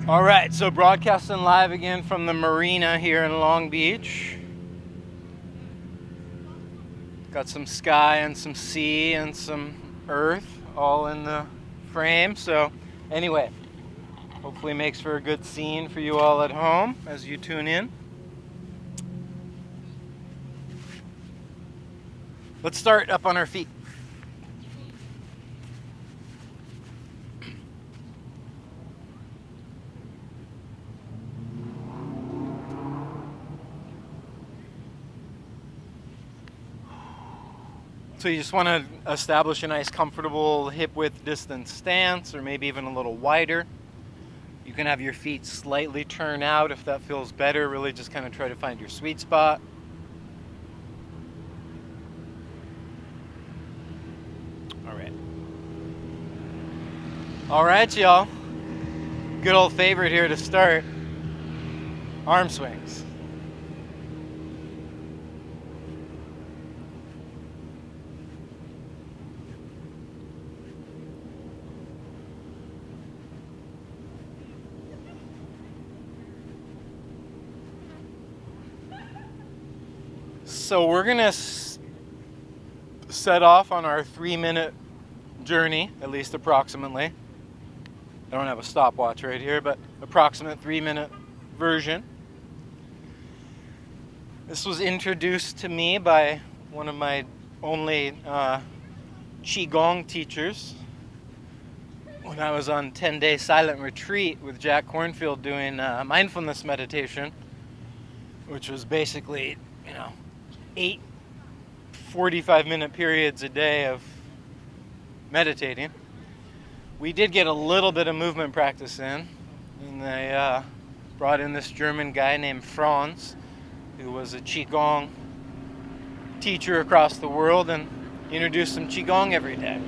All right, so broadcasting live again from the Marina here in Long Beach. Got some sky and some sea and some earth all in the frame. So anyway, hopefully makes for a good scene for you all at home as you tune in. Let's start up on our feet. So you just want to establish a nice comfortable hip width distance stance, or maybe even a little wider. You can have your feet slightly turn out if that feels better. Really just kind of try to find your sweet spot. All right, y'all. Good old favorite here to start. Arm swings. So we're gonna set off on our 3-minute journey, at least approximately. I don't have a stopwatch right here, but approximate 3-minute version. This was introduced to me by one of my only Qigong teachers when I was on 10-day silent retreat with Jack Kornfield doing mindfulness meditation, which was basically, 8 45-minute periods a day of meditating. We did get a little bit of movement practice in, and they brought in this German guy named Franz, who was a Qigong teacher across the world, and introduced some Qigong every day.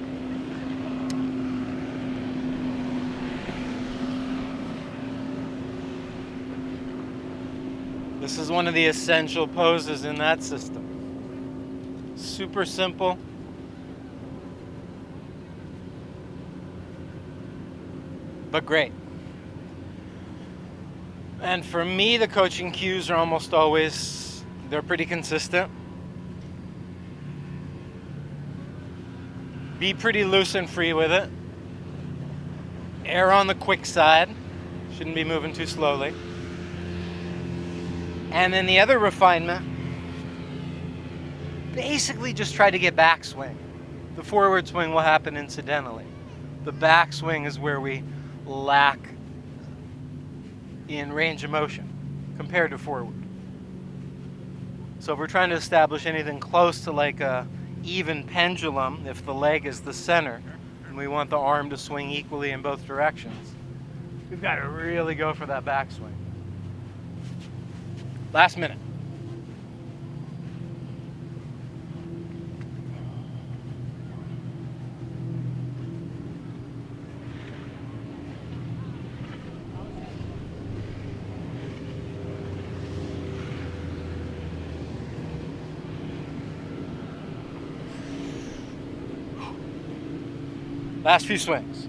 This is one of the essential poses in that system. Super simple. But great. And for me, the coaching cues are almost always, they're pretty consistent. Be pretty loose and free with it. Err on the quick side. Shouldn't be moving too slowly. And then the other refinement, basically just try to get backswing. The forward swing will happen incidentally. The backswing is where we lack in range of motion compared to forward. So if we're trying to establish anything close to like a even pendulum, if the leg is the center and we want the arm to swing equally in both directions, we've got to really go for that backswing. Last minute. Last few swings.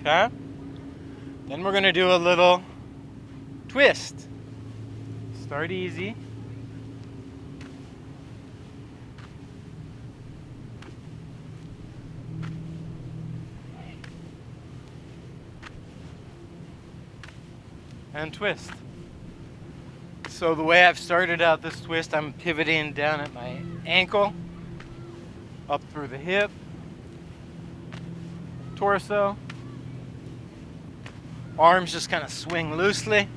Okay? Then we're going to do a little twist. Start easy. And twist. So the way I've started out this twist, I'm pivoting down at my ankle, up through the hip, torso. Arms just kind of swing loosely.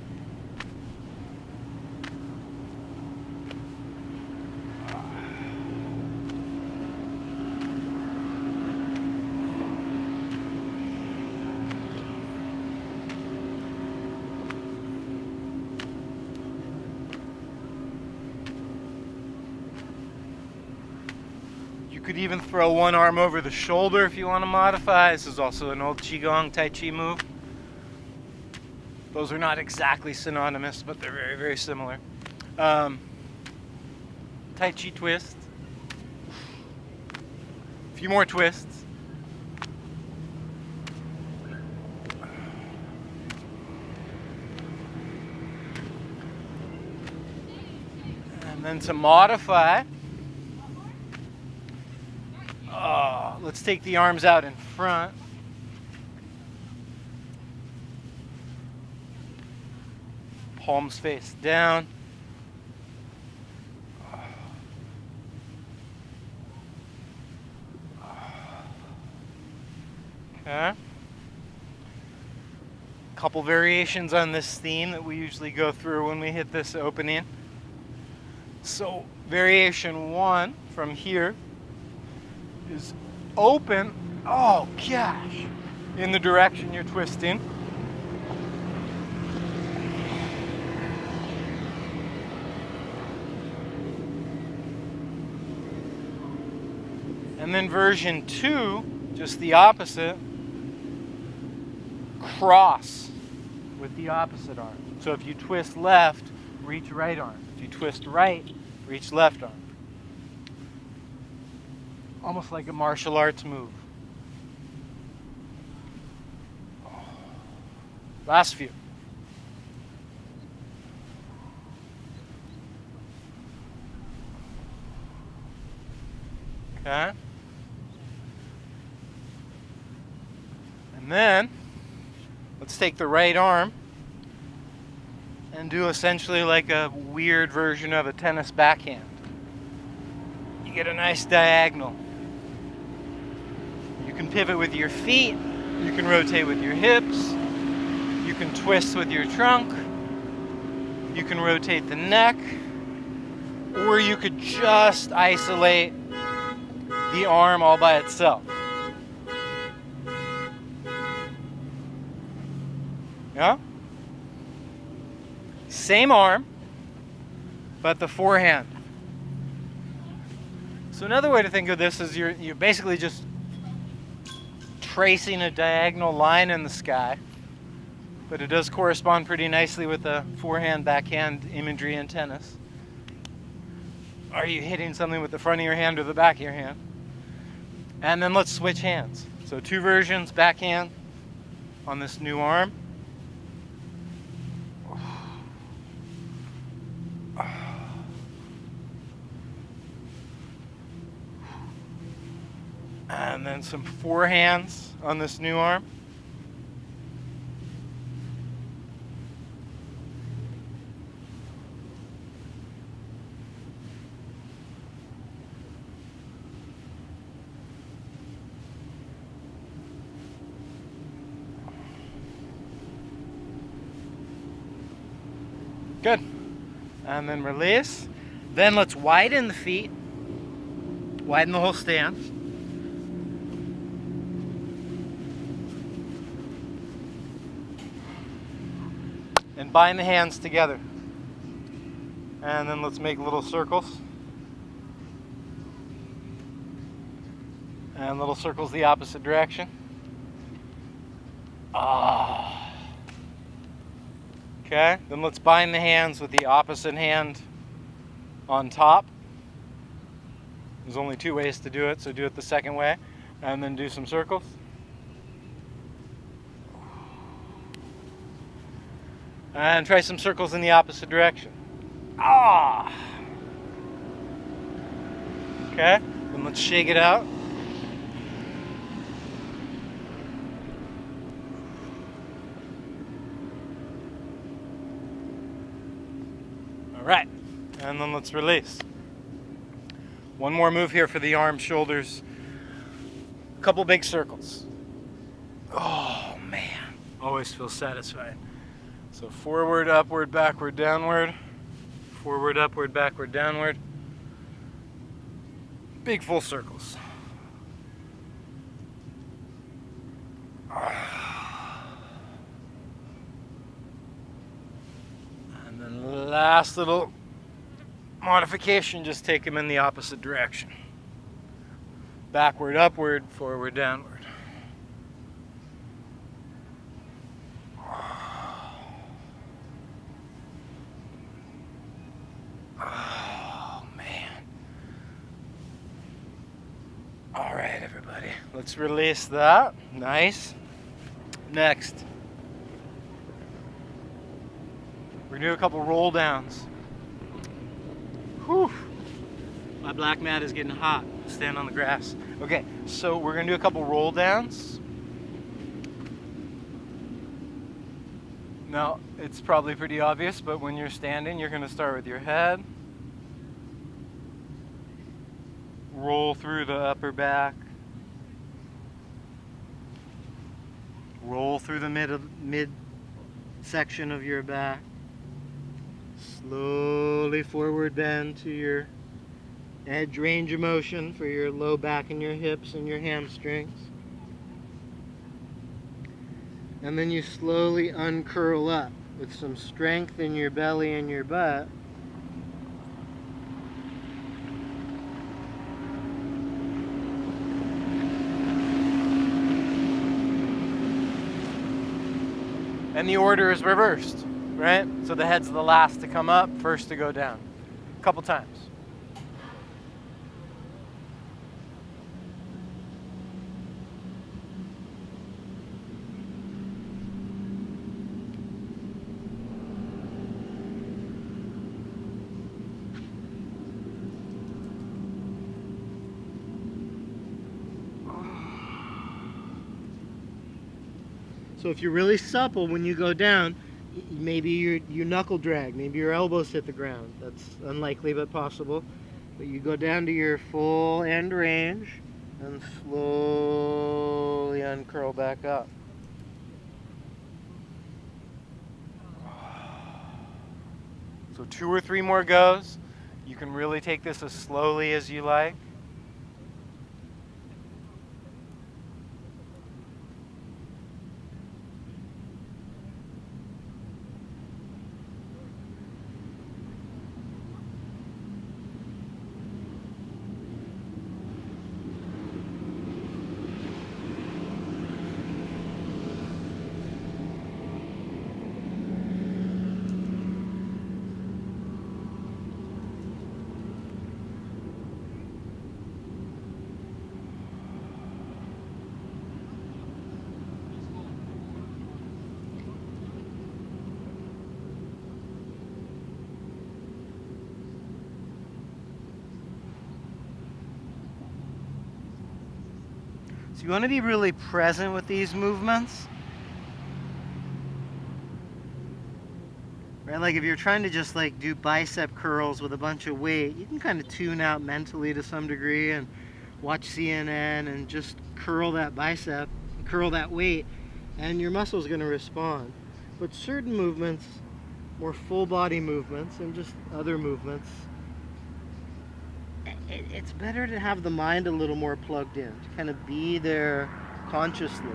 You could even throw one arm over the shoulder if you want to modify. This is also an old Qigong Tai Chi move. Those are not exactly synonymous, but they're very, very similar. Tai Chi twist. A few more twists. And then to modify, let's take the arms out in front. Palms face down. Okay. Couple variations on this theme that we usually go through when we hit this opening. So variation 1 from here is open, oh gosh, in the direction you're twisting. And then version 2, just the opposite, cross with the opposite arm. So if you twist left, reach right arm. If you twist right, reach left arm. Almost like a martial arts move. Last few. Okay. And then, let's take the right arm and do essentially like a weird version of a tennis backhand. You get a nice diagonal. You can pivot with your feet, you can rotate with your hips, you can twist with your trunk, you can rotate the neck, or you could just isolate the arm all by itself. Yeah? Same arm, but the forehand. So another way to think of this is you're basically just tracing a diagonal line in the sky, but it does correspond pretty nicely with the forehand, backhand imagery in tennis. Are you hitting something with the front of your hand or the back of your hand? And then let's switch hands. So 2 versions, backhand on this new arm. And then some forehands on this new arm. Good. And then release. Then let's widen the feet. Widen the whole stance. And bind the hands together. And then let's make little circles. And little circles the opposite direction. Okay, then let's bind the hands with the opposite hand on top. There's only 2 ways to do it, so do it the second way. And then do some circles. And try some circles in the opposite direction. Okay, then let's shake it out. All right, and then let's release. One more move here for the arms, shoulders. A couple big circles. Oh man, always feel satisfied. So forward, upward, backward, downward. Forward, upward, backward, downward. Big full circles. And then last little modification, just take them in the opposite direction. Backward, upward, forward, downward. Oh, man. All right. right, everybody. Let's release that. Nice. Next. We're gonna do a couple roll downs. Whew. My black mat is getting hot. Stand on the grass. Okay, so we're gonna do a couple roll downs. Now, it's probably pretty obvious, but when you're standing, you're gonna start with your head. Roll through the upper back. Roll through the mid section of your back. Slowly forward bend to your edge range of motion for your low back and your hips and your hamstrings. And then you slowly uncurl up with some strength in your belly and your butt. And the order is reversed, right? So the head's the last to come up, first to go down. A couple times. So if you're really supple when you go down, maybe you knuckle drag, maybe your elbows hit the ground. That's unlikely but possible. But you go down to your full end range and slowly uncurl back up. So 2 or 3 more goes. You can really take this as slowly as you like. So you want to be really present with these movements. Right? Like if you're trying to just like do bicep curls with a bunch of weight, you can kind of tune out mentally to some degree and watch CNN and just curl that bicep, curl that weight, and your muscle's going to respond. But certain movements, more full body movements and just other movements, it's better to have the mind a little more plugged in, to kind of be there consciously,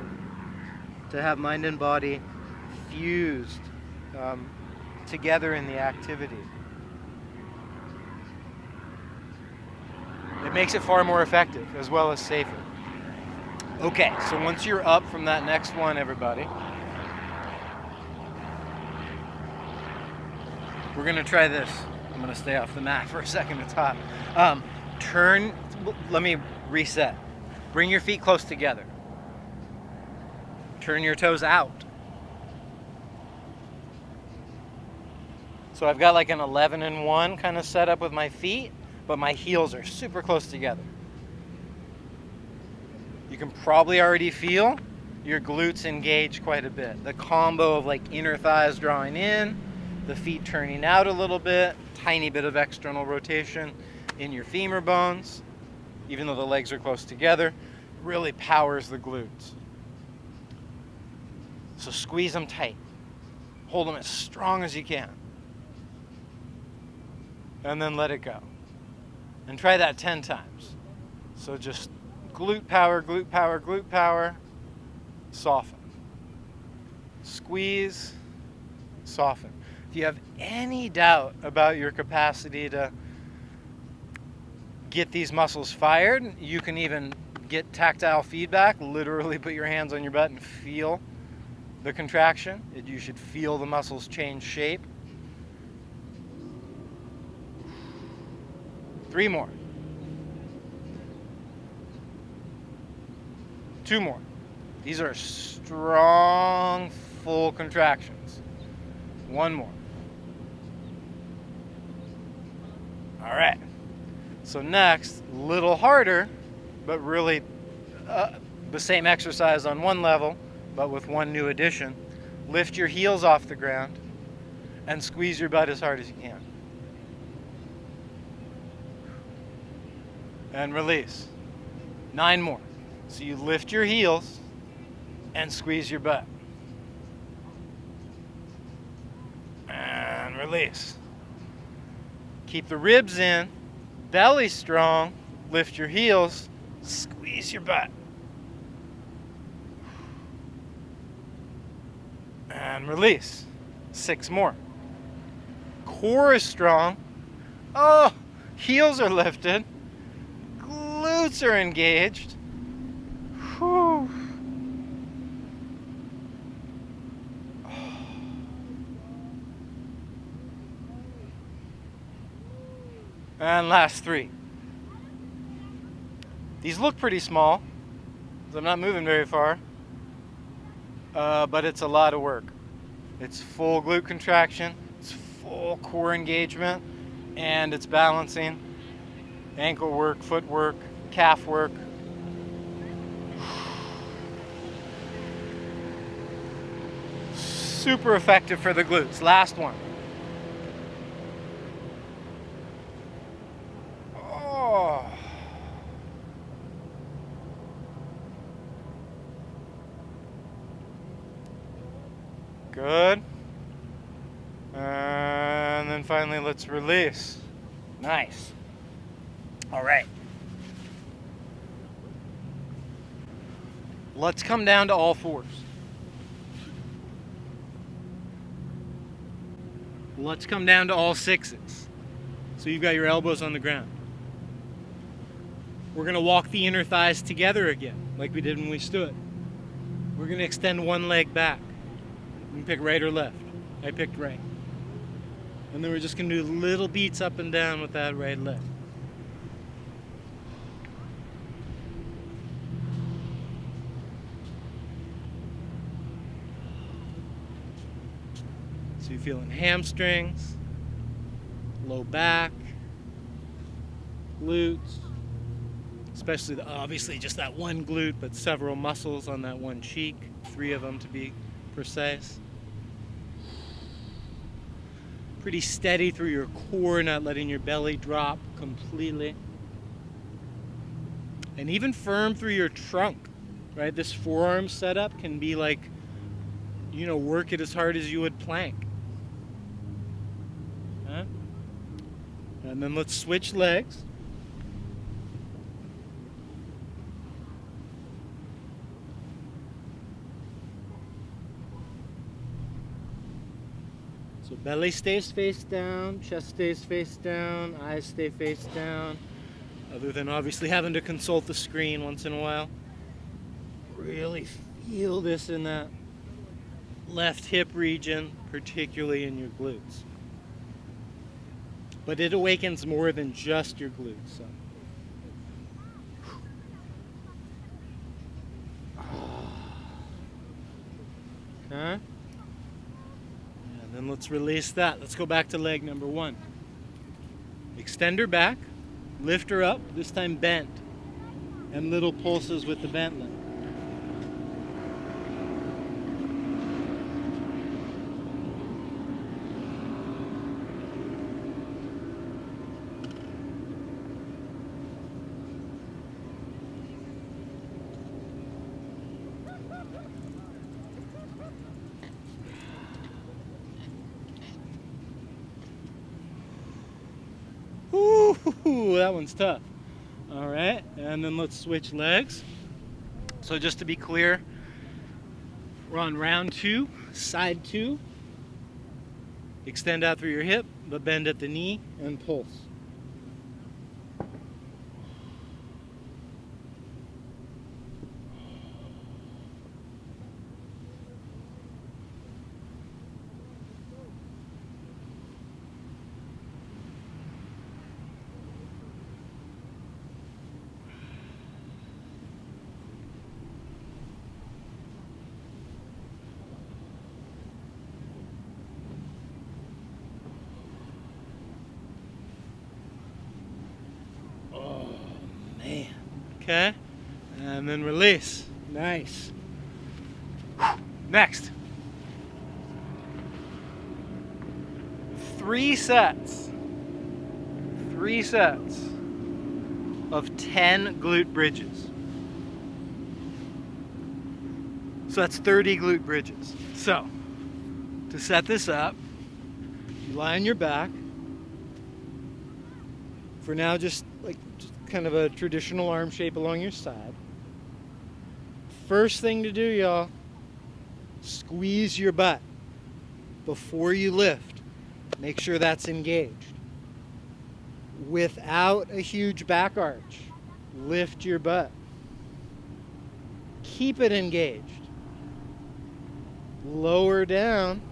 to have mind and body fused together in the activity. It makes it far more effective as well as safer. Okay, so once you're up from that next one, everybody, we're going to try this. I'm going to stay off the mat for a second to talk. Turn, let me reset. Bring your feet close together. Turn your toes out. So I've got like an 11 and 1 kind of setup with my feet, but my heels are super close together. You can probably already feel your glutes engage quite a bit. The combo of like inner thighs drawing in, the feet turning out a little bit, tiny bit of external rotation in your femur bones, even though the legs are close together, really powers the glutes. So squeeze them tight. Hold them as strong as you can. And then let it go. And try that 10 times. So just glute power, glute power, glute power. Soften. Squeeze, soften. If you have any doubt about your capacity to get these muscles fired, you can even get tactile feedback. Literally put your hands on your butt and feel the contraction. You should feel the muscles change shape. 3 more. 2 more. These are strong, full contractions. 1 more. All right. So next, a little harder, but really the same exercise on one level, but with one new addition. Lift your heels off the ground and squeeze your butt as hard as you can. And release. 9 more. So you lift your heels and squeeze your butt. And release. Keep the ribs in, belly strong, lift your heels, squeeze your butt. And release. 6 more. Core is strong. Oh, heels are lifted. Glutes are engaged. Whew. And last 3. These look pretty small, because I'm not moving very far, but it's a lot of work. It's full glute contraction, it's full core engagement, and it's balancing, ankle work, foot work, calf work. Super effective for the glutes. Last one. Oh. Good. And then finally, let's release. Nice. All right. Let's come down to all fours. Let's come down to all sixes. So you've got your elbows on the ground. We're going to walk the inner thighs together again, like we did when we stood. We're going to extend one leg back. You can pick right or left. I picked right. And then we're just going to do little beats up and down with that right leg. So you feel in hamstrings, low back, glutes, especially obviously just that one glute, but several muscles on that one cheek, 3 of them to be precise. Pretty steady through your core, not letting your belly drop completely. And even firm through your trunk, right? This forearm setup can be like, you know, work it as hard as you would plank. Huh? And then let's switch legs. So belly stays face down, chest stays face down, eyes stay face down, other than obviously having to consult the screen once in a while. Really feel this in that left hip region, particularly in your glutes. But it awakens more than just your glutes. So. Okay. And then let's release that. Let's go back to leg number 1. Extend her back, lift her up, this time bent, and little pulses with the bent leg. Ooh, that one's tough. All right, and then let's switch legs. So just to be clear, we're on round 2, side 2. Extend out through your hip, but bend at the knee and pulse. Okay, and then release. Nice. Next. 3 sets. 3 sets of 10 glute bridges. So that's 30 glute bridges. So, to set this up, you lie on your back. For now, just kind of a traditional arm shape along your side. First thing to do, y'all, squeeze your butt before you lift. Make sure that's engaged. Without a huge back arch, lift your butt. Keep it engaged. Lower down.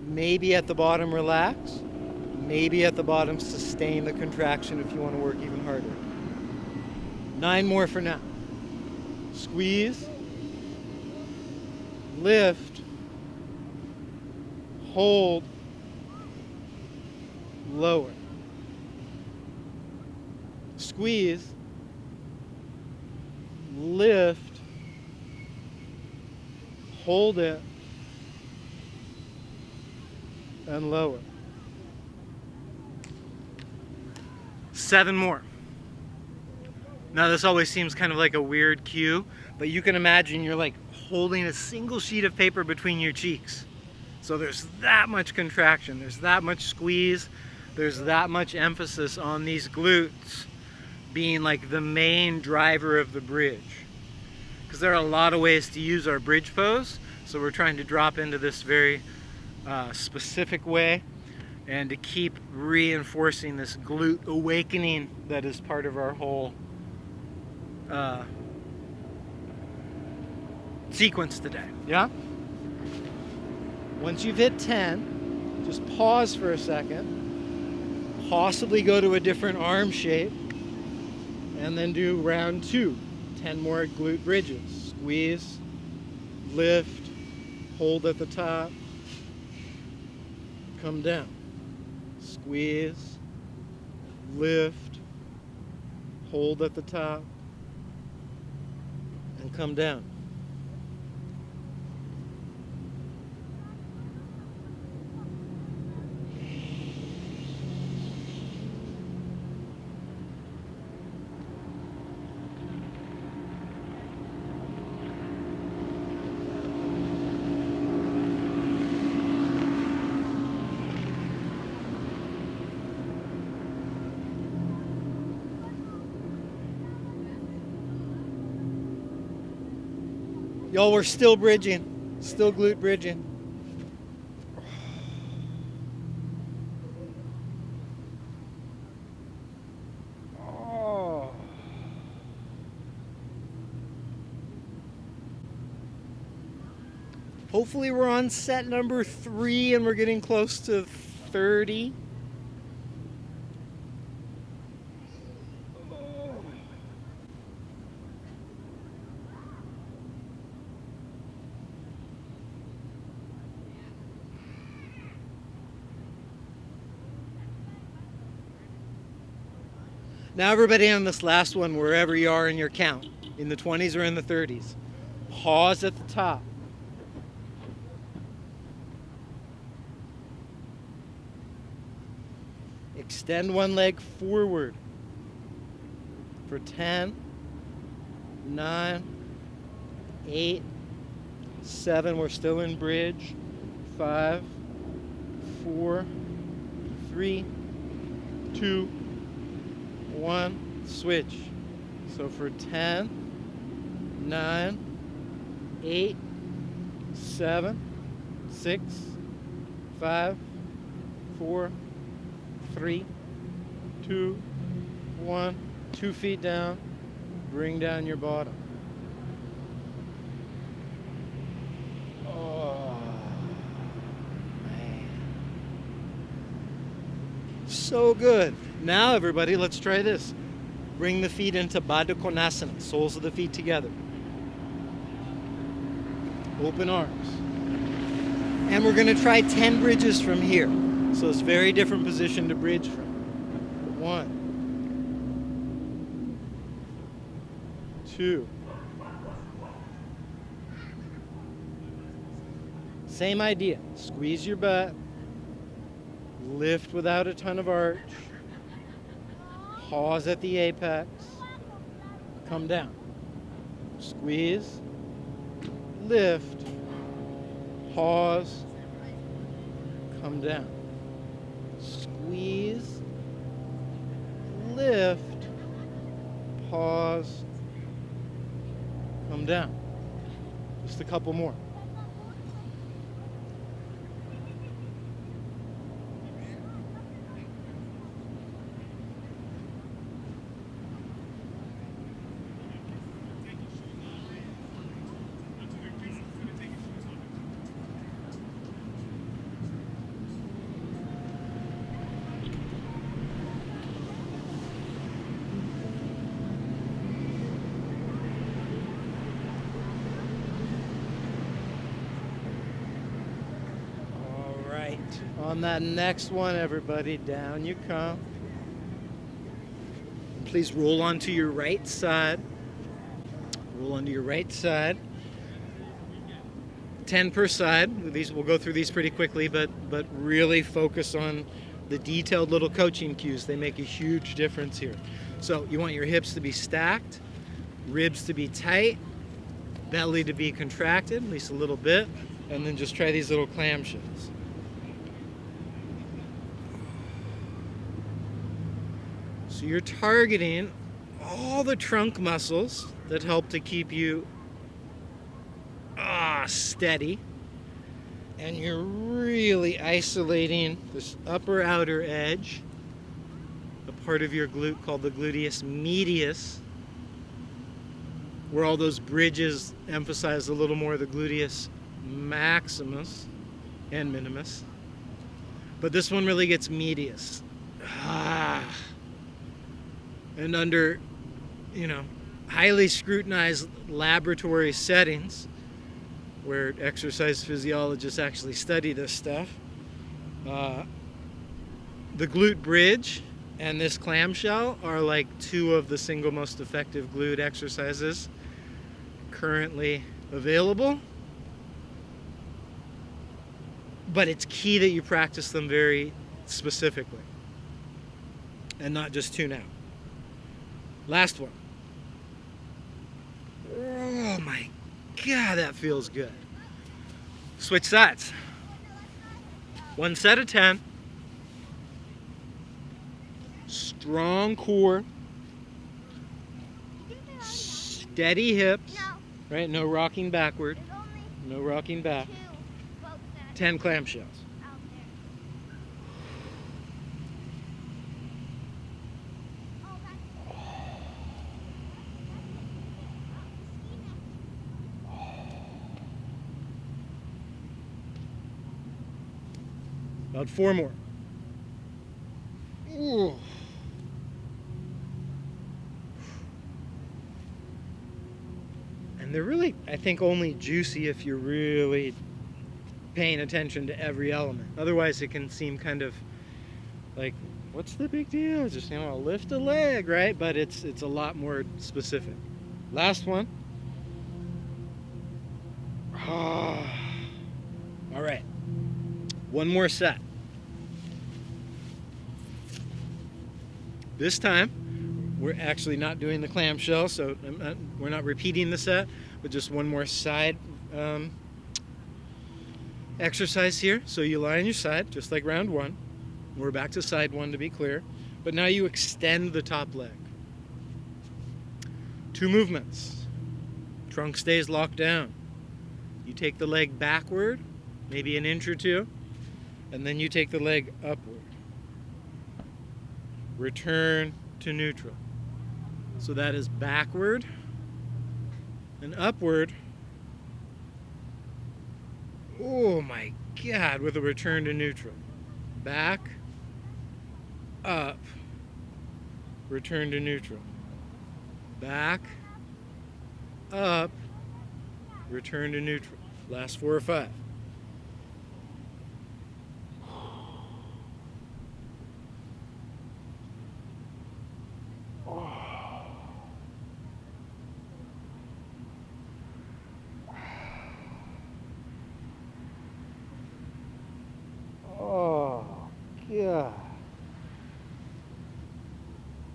Maybe at the bottom relax. Maybe at the bottom sustain the contraction if you want to work even harder. 9 more for now. Squeeze. Lift. Hold. Lower. Squeeze. Lift. Hold it. And lower. 7 more. Now this always seems kind of like a weird cue, but you can imagine you're like holding a single sheet of paper between your cheeks. So there's that much contraction, there's that much squeeze, there's that much emphasis on these glutes being like the main driver of the bridge. Because there are a lot of ways to use our bridge pose, so we're trying to drop into this very specific way and to keep reinforcing this glute awakening that is part of our whole sequence today. Yeah? Once you've hit 10, just pause for a second, possibly go to a different arm shape, and then do round 2. 10 more glute bridges. Squeeze, lift, hold at the top, come down. Squeeze, lift, hold at the top, and come down. Y'all, we're still bridging, still glute bridging. Oh. Hopefully we're on set number 3 and we're getting close to 30. Now everybody on this last one, wherever you are in your count, in the 20s or in the 30s, pause at the top. Extend one leg forward for 10, 9, 8, 7, we're still in bridge, 5, 4, 3, 2, 1, switch. So for 10, 9, 8, 7, 6, 5, 4, 3, 2, 1, 2 feet down, bring down your bottom. Oh, man. So good. Now everybody, let's try this. Bring the feet into PADAGUSTASANA, soles of the feet together. Open arms. And we're going to try 10 bridges from here. So it's a very different position to bridge from. 1, 2. Same idea. Squeeze your butt. Lift without a ton of arch. Pause at the apex. Come down. Squeeze. Lift. Pause. Come down. Squeeze. Lift. Pause. Come down. Just a couple more. On that next one, everybody, down you come. Please roll onto your right side. Roll onto your right side. 10 per side. These, we'll go through these pretty quickly, but really focus on the detailed little coaching cues. They make a huge difference here. So you want your hips to be stacked, ribs to be tight, belly to be contracted, at least a little bit, and then just try these little clamshells. So you're targeting all the trunk muscles that help to keep you steady. And you're really isolating this upper outer edge, a part of your glute called the gluteus medius, where all those bridges emphasize a little more the gluteus maximus and minimus. But this one really gets medius. And under, highly scrutinized laboratory settings where exercise physiologists actually study this stuff, the glute bridge and this clamshell are like 2 of the single most effective glute exercises currently available. But it's key that you practice them very specifically and not just tune out. Last one. Oh my God, that feels good. Switch sides. 1 set of 10. Strong core. Steady hips. Right? No rocking backward. No rocking back. 10 clamshells. About 4 more. Ooh. And they're really, I think, only juicy if you're really paying attention to every element. Otherwise, it can seem kind of like, what's the big deal? Just, lift a leg, right? But it's a lot more specific. Last one. All right. 1 more set. This time, we're actually not doing the clamshell, so we're not repeating the set, but just 1 more side exercise here. So you lie on your side, just like round 1. We're back to side 1 to be clear. But now you extend the top leg. 2 movements. Trunk stays locked down. You take the leg backward, maybe an inch or 2, and then you take the leg upward. Return to neutral. So that is backward and upward. Oh my God, with a return to neutral. Back, up, return to neutral. Back, up, return to neutral. Last 4 or 5.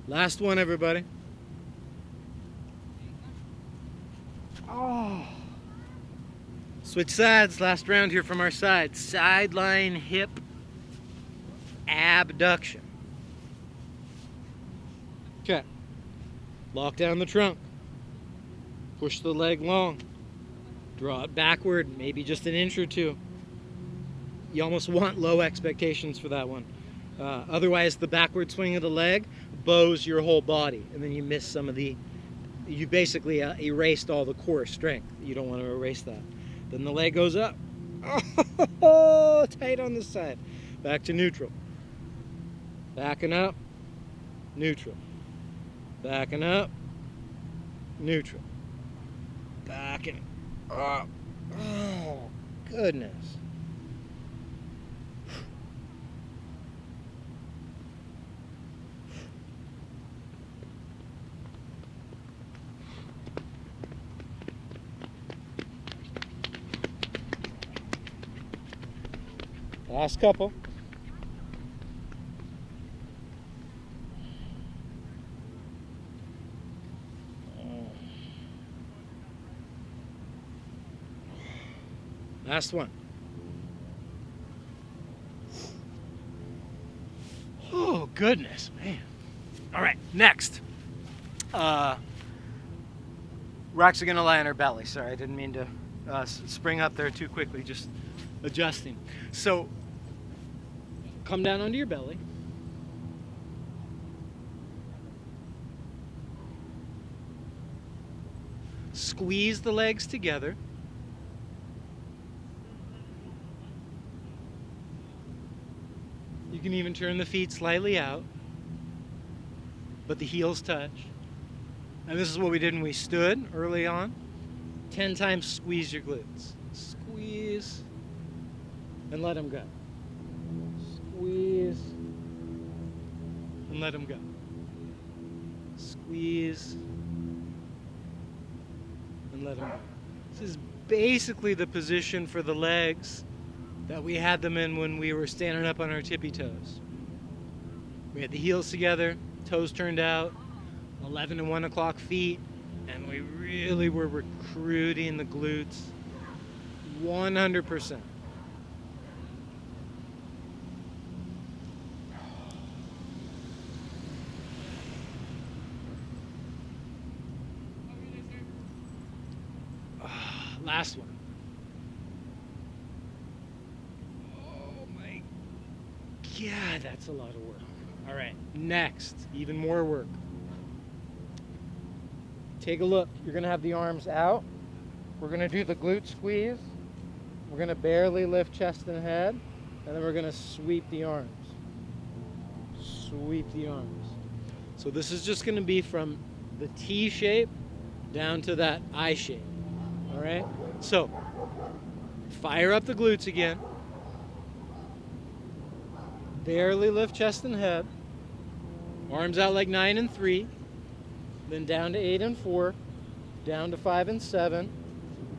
Last one, everybody. Oh. Switch sides. Last round here from our side. Sideline hip abduction. Okay. Lock down the trunk. Push the leg long. Draw it backward, maybe just an inch or two. You almost want low expectations for that one. Otherwise, the backward swing of the leg bows your whole body, and then you miss some of the, you basically erased all the core strength. You don't want to erase that. Then the leg goes up. Oh, tight on the side. Back to neutral. Backing up, neutral. Backing up, neutral. Backing up. Oh, goodness. Last couple. Last one. Oh, goodness, man. All right, next. We're actually going to lie on our belly. Sorry, I didn't mean to spring up there too quickly, just adjusting. So, come down onto your belly. Squeeze the legs together. You can even turn the feet slightly out, but the heels touch. And this is what we did when we stood early on. 10 times squeeze your glutes. Squeeze and let them go. Squeeze and let them go. Squeeze and let them go. This is basically the position for the legs that we had them in when we were standing up on our tippy toes. We had the heels together, toes turned out, 11 and 1 o'clock feet, and we really were recruiting the glutes 100%. Last one. Yeah, that's a lot of work. All right, next, even more work. Take a look. You're going to have the arms out. We're going to do the glute squeeze. We're going to barely lift chest and head, and then we're going to sweep the arms. Sweep the arms. So this is just going to be from the T shape down to that I shape. All right? So, fire up the glutes again. Barely lift chest and head. Arms out like 9 and 3. Then down to 8 and 4. Down to 5 and 7.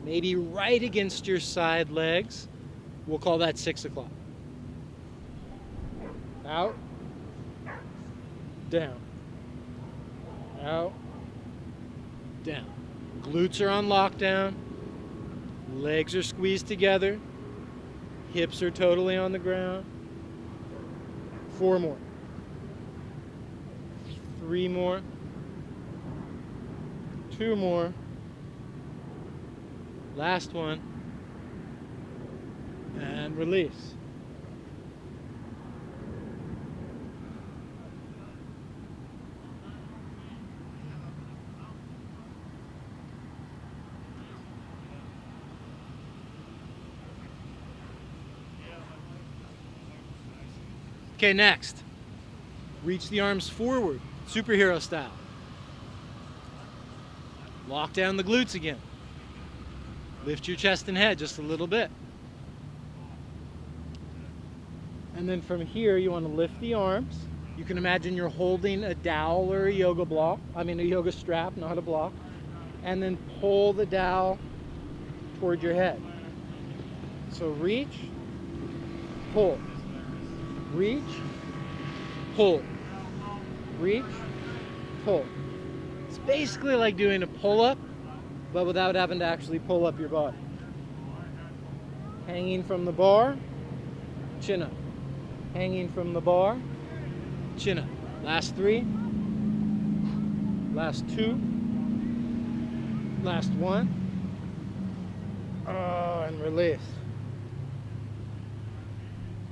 Maybe right against your side legs. We'll call that 6 o'clock. Out. Down. Out. Down. Glutes are on lockdown. Legs are squeezed together. Hips are totally on the ground. 4 more. 3 more. 2 more. Last one. And release. Okay, next. Reach the arms forward, superhero style. Lock down the glutes again. Lift your chest and head just a little bit. And then from here, you want to lift the arms. You can imagine you're holding a dowel or a yoga block. I mean, a yoga strap, not a block. And then pull the dowel toward your head. So reach, pull. Reach, pull. Reach, pull. It's basically like doing a pull-up, but without having to actually pull up your body. Hanging from the bar, chin up. Hanging from the bar, chin up. Last 3. Last 2. Last 1. Oh, and release.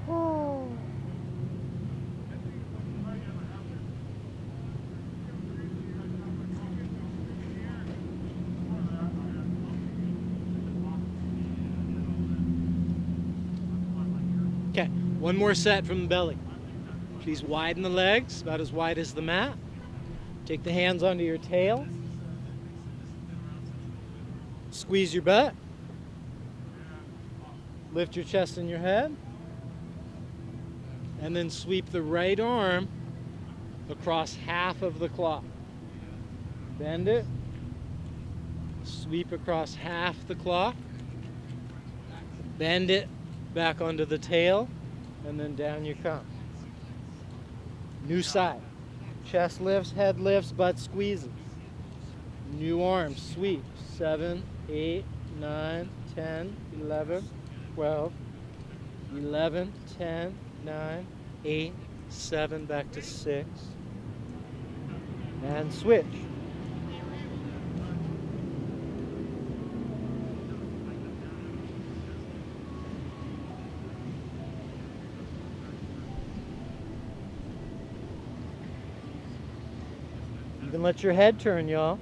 Oh. Okay, one more set from the belly. Please widen the legs, about as wide as the mat. Take the hands onto your tail. Squeeze your butt. Lift your chest and your head. And then sweep the right arm across half of the clock. Bend it. Sweep across half the clock. Bend it back onto the tail. And then down you come. New side. Chest lifts, head lifts, butt squeezes. New arm, sweep. 7, 8, 9, 10, 11, 12, 11, 10, 9, 8, 7, back to 6. And switch. You can let your head turn, y'all.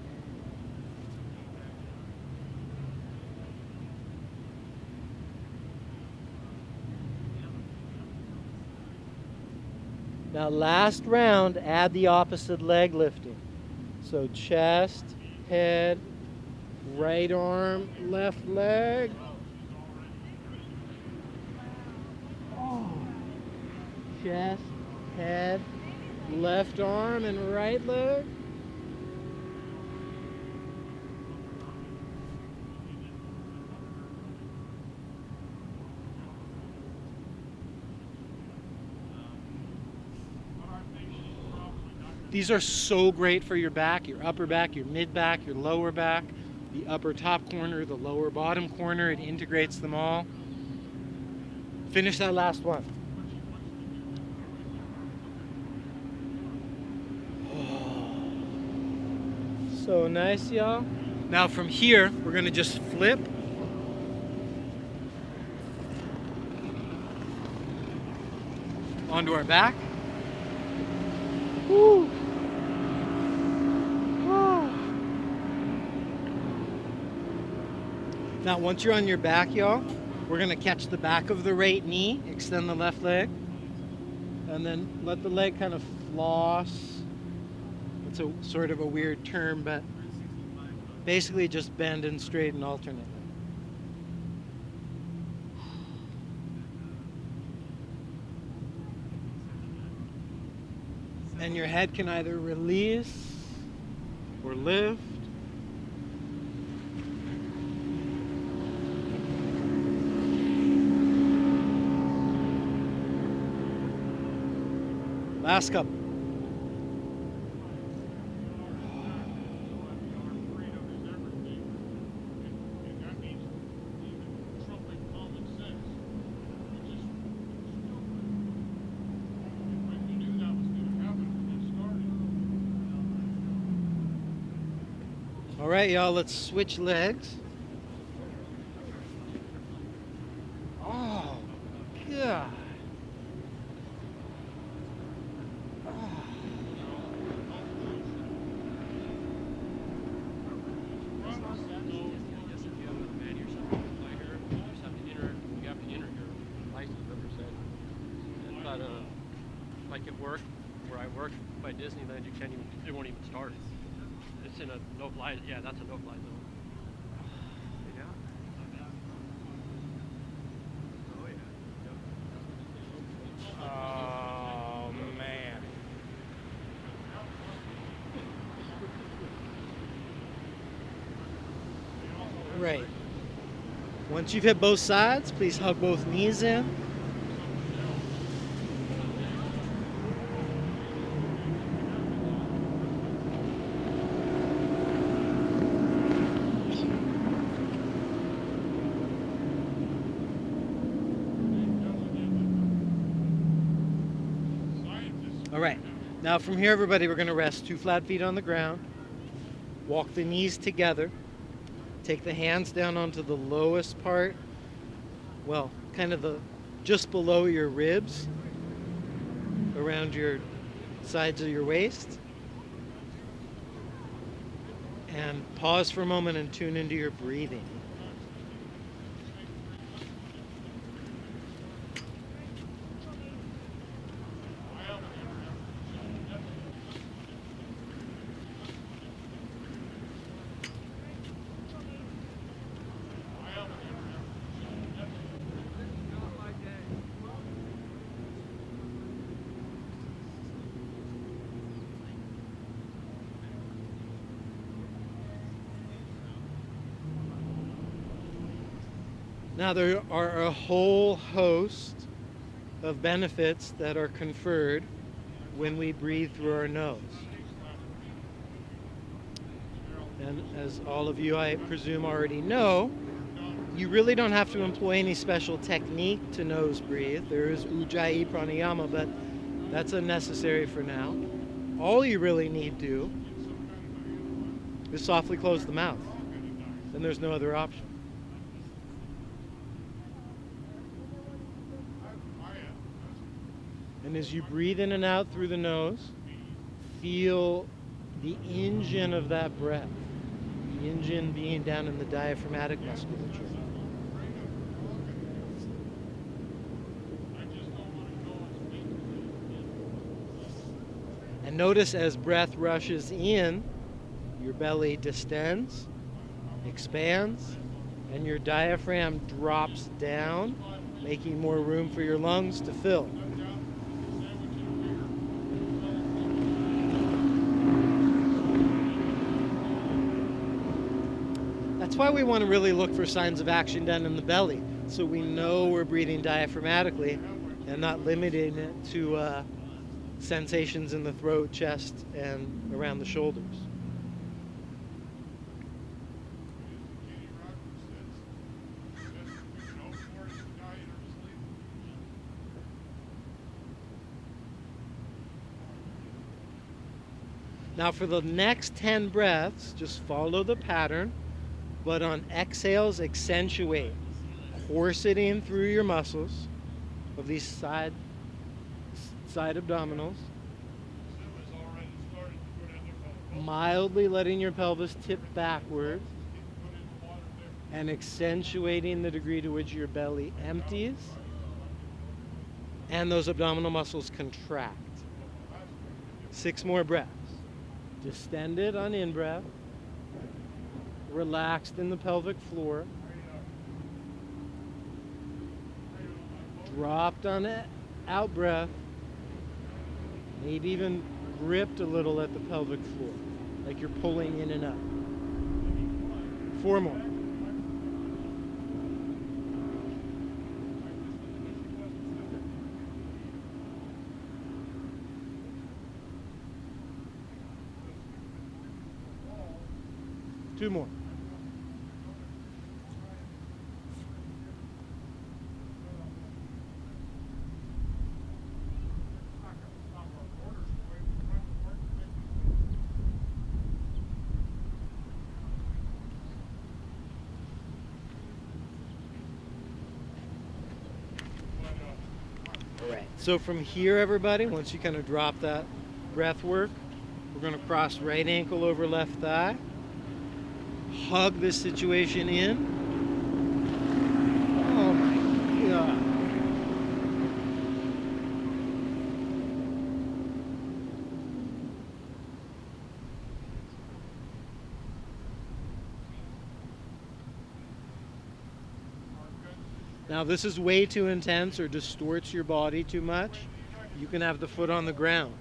Now last round, add the opposite leg lifting. So chest, head, right arm, left leg. Oh. Chest, head, left arm, and right leg. These are so great for your back, your upper back, your mid back, your lower back, the upper top corner, the lower bottom corner. It integrates them all. Finish that last one. Oh. So nice, y'all. Now from here, we're gonna just flip. Onto our back. Woo. Now once you're on your back, y'all, we're gonna catch the back of the right knee, extend the left leg, and then let the leg kind of floss. It's a sort of a weird term, but basically just bend and straighten alternately. And your head can either release or lift. Last couple. All right, y'all, let's switch legs. Oh, God. Like at work, where I work by Disneyland, you can't even, it won't even start. It's in a no-fly, yeah, that's a no-fly zone. Yeah. Oh, yeah. Oh, man. Right. Once you've hit both sides, please hug both knees in. right. Now from here, everybody, we're going to rest 2 flat feet on the ground. Walk the knees together. Take the hands down onto the lowest part. Well, kind of just below your ribs, around your sides of your waist. And pause for a moment and tune into your breathing. Now there are a whole host of benefits that are conferred when we breathe through our nose. And as all of you, I presume, already know, you really don't have to employ any special technique to nose breathe. There is Ujjayi pranayama, but that's unnecessary for now. All you really need to do is softly close the mouth. Then there's no other option. And as you breathe in and out through the nose, feel the engine of that breath. The engine being down in the diaphragmatic musculature. And notice as breath rushes in, your belly distends, expands, and your diaphragm drops down, making more room for your lungs to fill. That's why we want to really look for signs of action down in the belly, so we know we're breathing diaphragmatically and not limiting it to sensations in the throat, chest, and around the shoulders. Now for the next 10 breaths, just follow the pattern. But on exhales, accentuate, corseting through your muscles of these side abdominals, mildly letting your pelvis tip backward, and accentuating the degree to which your belly empties and those abdominal muscles contract. 6 more breaths. Distended on in-breath. Relaxed in the pelvic floor. Dropped on it, out breath. Maybe even gripped a little at the pelvic floor, like you're pulling in and up. 4 more. Two more. So from here, everybody, once you kind of drop that breath work, we're going to cross right ankle over left thigh. Hug this situation in. Oh my God. Now this is way too intense or distorts your body too much. You can have the foot on the ground.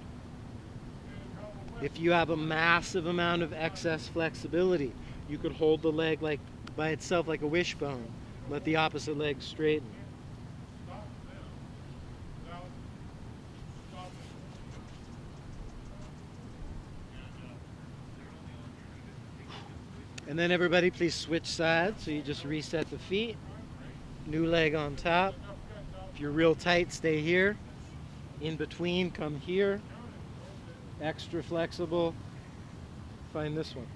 If you have a massive amount of excess flexibility, you could hold the leg like by itself like a wishbone. Let the opposite leg straighten. And then everybody please switch sides, so you just reset the feet. New leg on top. If you're real tight, stay here. In between, come here. extra flexible, find this one.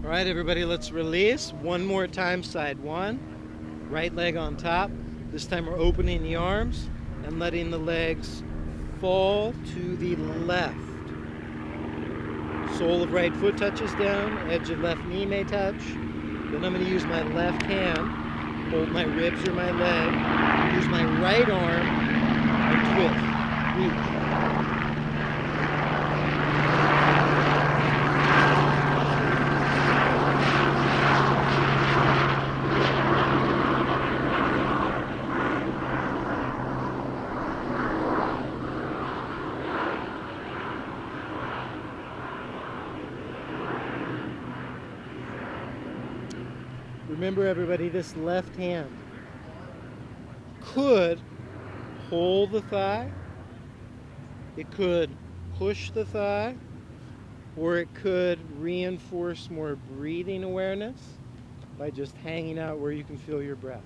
All right, everybody, let's release. One more time, side one. Right leg on top. This time we're opening the arms and letting the legs fall to the left. Sole of right foot touches down, edge of left knee may touch. Then I'm going to use my left hand, hold my ribs or my leg, use my right arm and twist, reach. Remember, everybody, this left hand could hold the thigh, it could push the thigh, or it could reinforce more breathing awareness by just hanging out where you can feel your breath.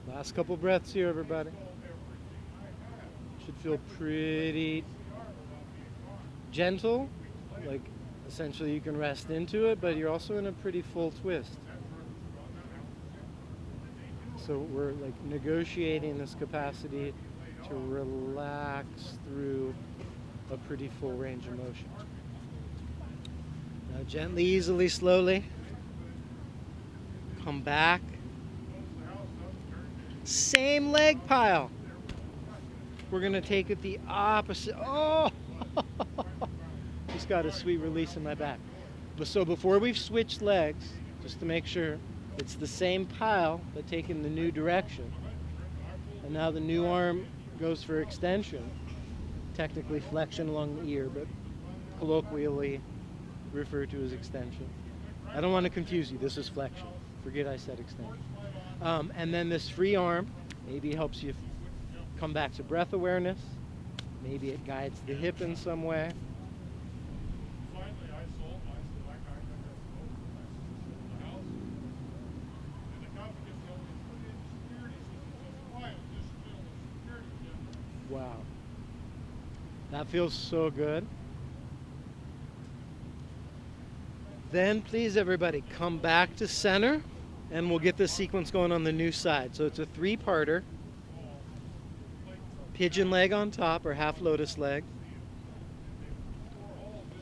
Last couple breaths here, everybody. Should feel pretty gentle, like essentially you can rest into it, but you're also in a pretty full twist. So we're like negotiating this capacity to relax through a pretty full range of motion. Now gently, easily, slowly, come back. Same leg pile. We're going to take it the opposite. Oh! Just got a sweet release in my back. So before we've switched legs, just to make sure, it's the same pile, but taking the new direction. And now the new arm goes for extension. Technically flexion along the ear, but colloquially referred to as extension. I don't want to confuse you. This is flexion. Forget I said extension. And then this free arm maybe helps you come back to breath awareness. Maybe it guides the hip in some way. Wow. That feels so good. Then please, everybody, come back to center. And we'll get this sequence going on the new side. So it's a three-parter. Pigeon leg on top, or half lotus leg.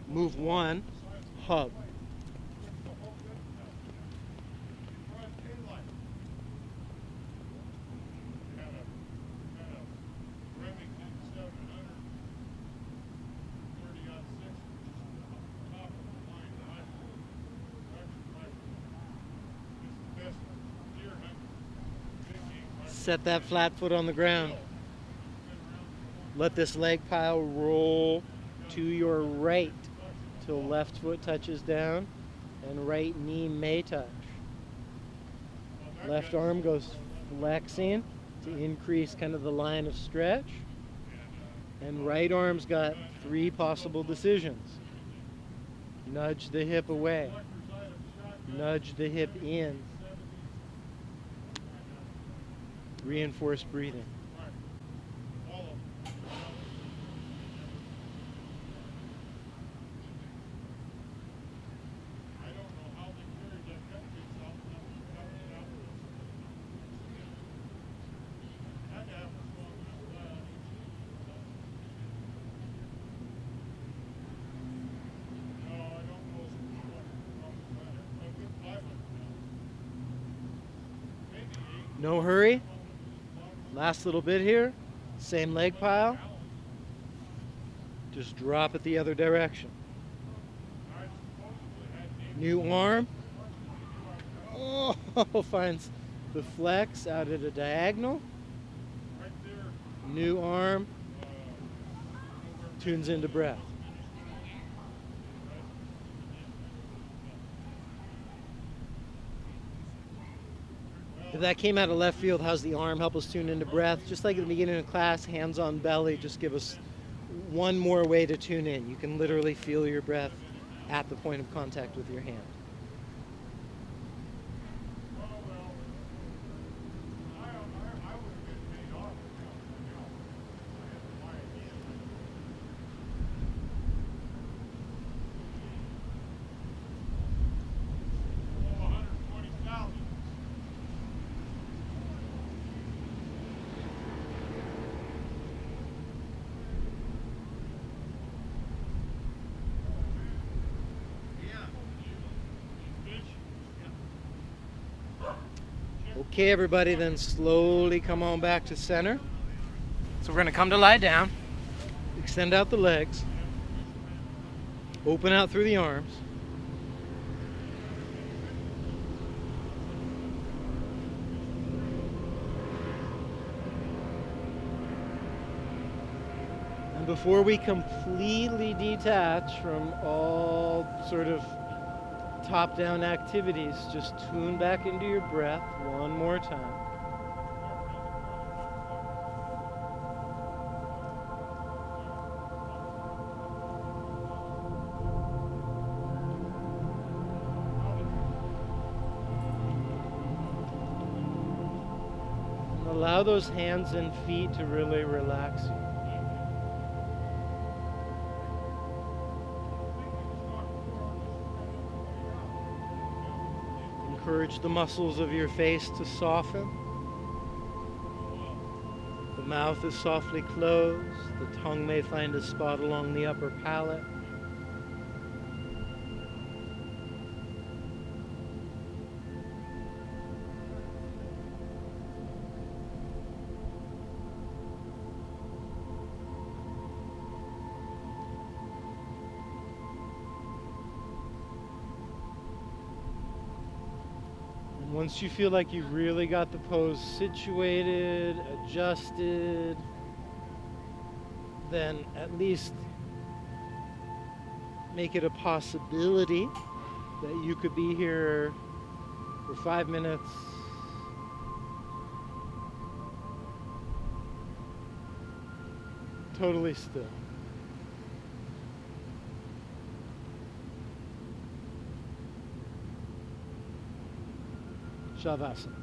Move one, hug. Set that flat foot on the ground. Let this leg pile roll to your right till left foot touches down and right knee may touch. Left arm goes flexing to increase kind of the line of stretch. And right arm's got three possible decisions. Nudge the hip away. Nudge the hip in. Reinforce breathing. No hurry. Last little bit here. Same leg pile. Just drop it the other direction. New arm. Oh, finds the flex out at a diagonal. New arm. Tunes into breath. If that came out of left field, how's the arm? Help us tune into breath. Just like at the beginning of class, hands on belly, just give us one more way to tune in. You can literally feel your breath at the point of contact with your hand. Okay, everybody, then slowly come on back to center. So we're going to come to lie down, extend out the legs, open out through the arms. And before we completely detach from all sort of top-down activities, just tune back into your breath one more time. And allow those hands and feet to really relax you. Encourage the muscles of your face to soften. The mouth is softly closed. The tongue may find a spot along the upper palate. Once you feel like you've really got the pose situated, adjusted, then at least make it a possibility that you could be here for 5 minutes, totally still. Savasana.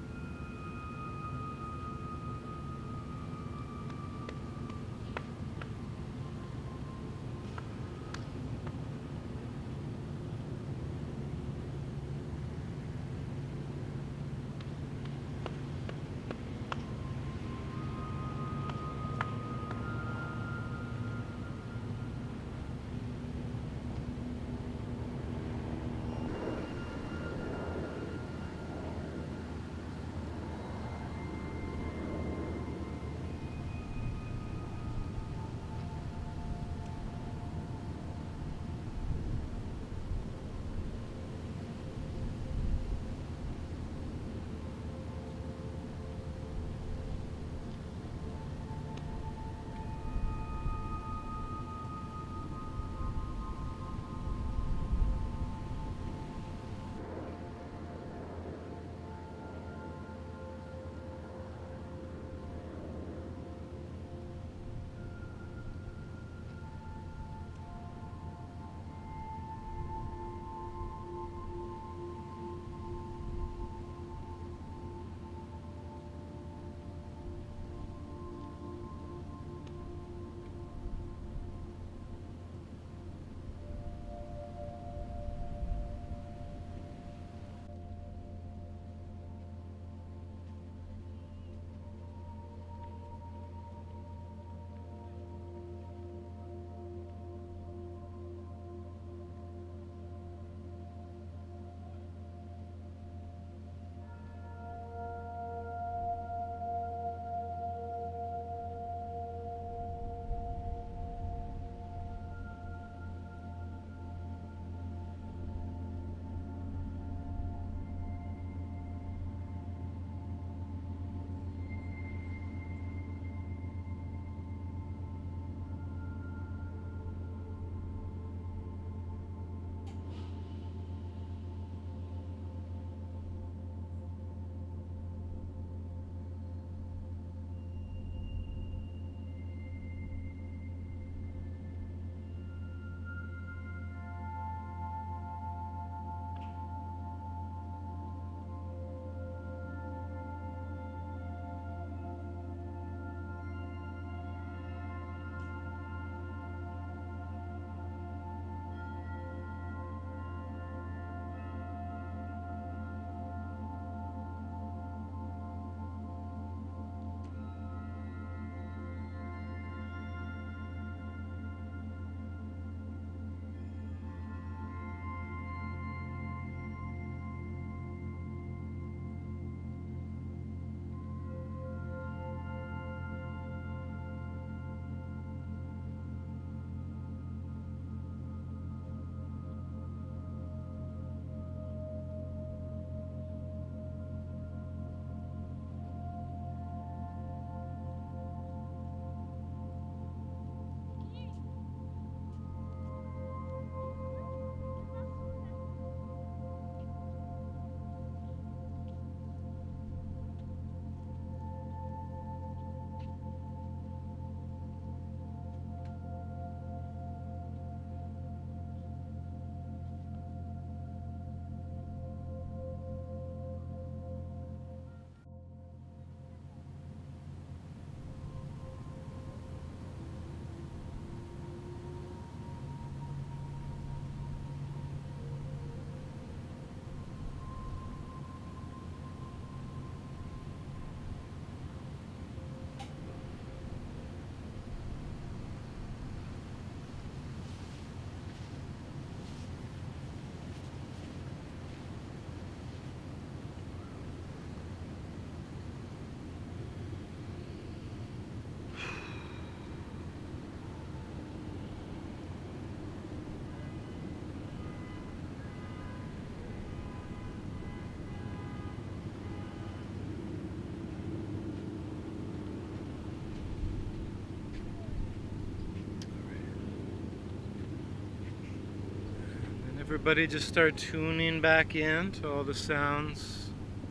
Everybody just start tuning back in to all the sounds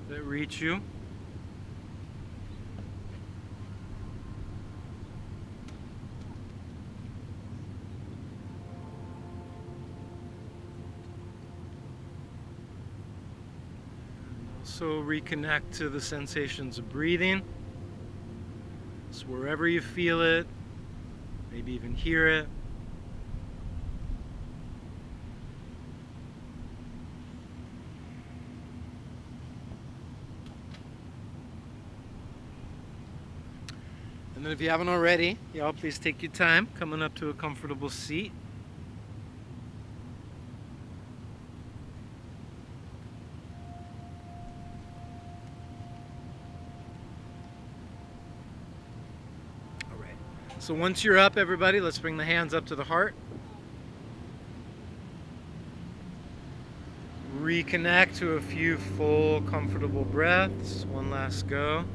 that reach you. Also reconnect to the sensations of breathing. So wherever you feel it, maybe even hear it. And then if you haven't already, y'all please take your time coming up to a comfortable seat. All right. So once you're up, everybody, let's bring the hands up to the heart. Reconnect to a few full, comfortable breaths. One last go.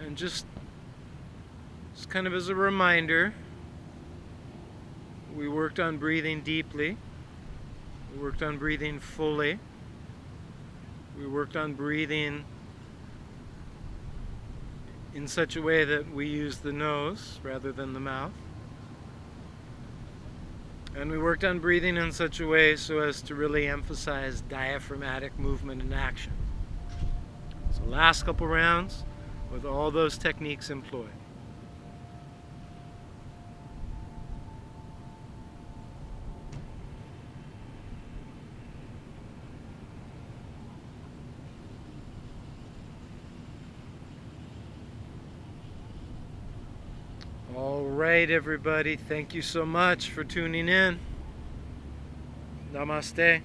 And just kind of as a reminder, we worked on breathing deeply. We worked on breathing fully. We worked on breathing in such a way that we use the nose rather than the mouth. And we worked on breathing in such a way so as to really emphasize diaphragmatic movement and action. So last couple rounds with all those techniques employed. All right, everybody. Thank you so much for tuning in. Namaste.